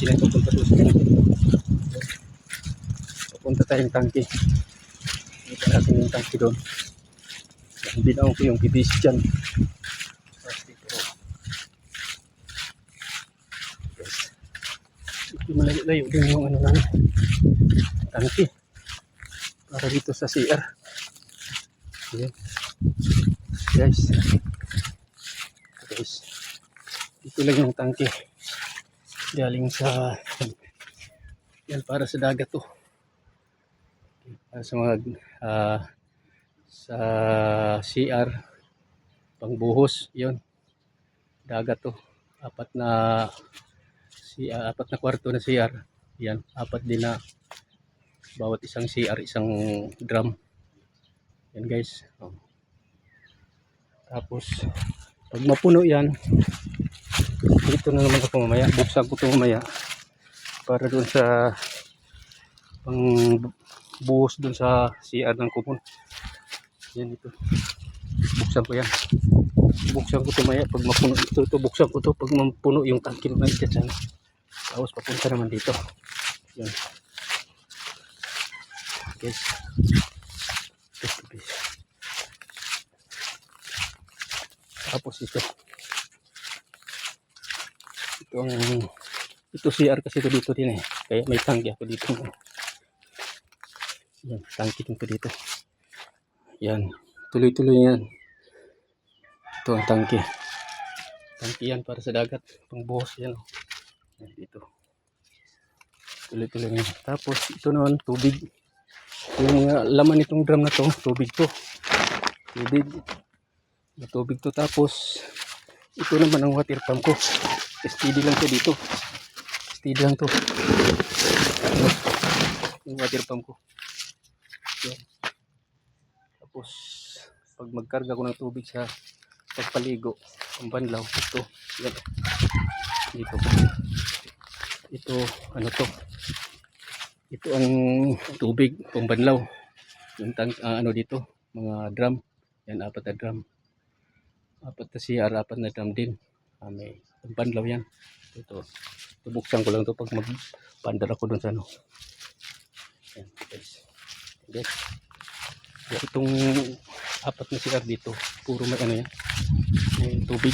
sila papunta doon sa tangke. Papunta tayong tangke. Ito natin yung tangke doon. Binaw ko yung kibis dyan. Ito malayo din yung ano namin, tangke. Para dito sa CR. Ayan. Guys. Ito lang yung tangke. Galing sa yan para sa dagat to. Para sa mga sa CR pangbuhos, yun. Dagat to. Apat na kwarto na CR. Yan, apat din na bawat isang CR, isang drum. Yan guys. Oh. Tapos pag mapuno yan, dito na naman ako mamaya. Buksan ko ito mamaya para doon sa pang buhos doon sa CR ng kupon. Yan ito. Buksan ko yan. Buksan ko ito mamaya pag mapuno ito. Buksan ko ito pag mapuno yung tangke na dyan. Tapos papunta naman dito. Yan. Guys. Tapos ito CR kasi ito dito din eh, kaya may tangke ako dito. Yan, tangke dito yan, tuloy yan. Ito ang tangke yan para sa dagat, pangbuhos yan. Yan dito, tuloy yan. Tapos ito naman tubig, yung mga laman nitong drum na to, tubig to. Tapos ito naman ang water pump ko. Steady lang to dito. Steady lang to. Yung water pump ko. Yan. Tapos pag magkarga ko ng tubig sa pagpaligo, pambanlaw, ito. Yan. Dito. Ito, ano to? Ito ang tubig, pambanlaw. Yung ano dito, mga drum. Yan, apat na drum. Apat na CR, apat na drum din. May pambanlaw yan. Ito buksan ko lang ito pag magpandar ako dun sa ano. Yan, guys. Itong apat na CR dito, puro may ano yan, may tubig.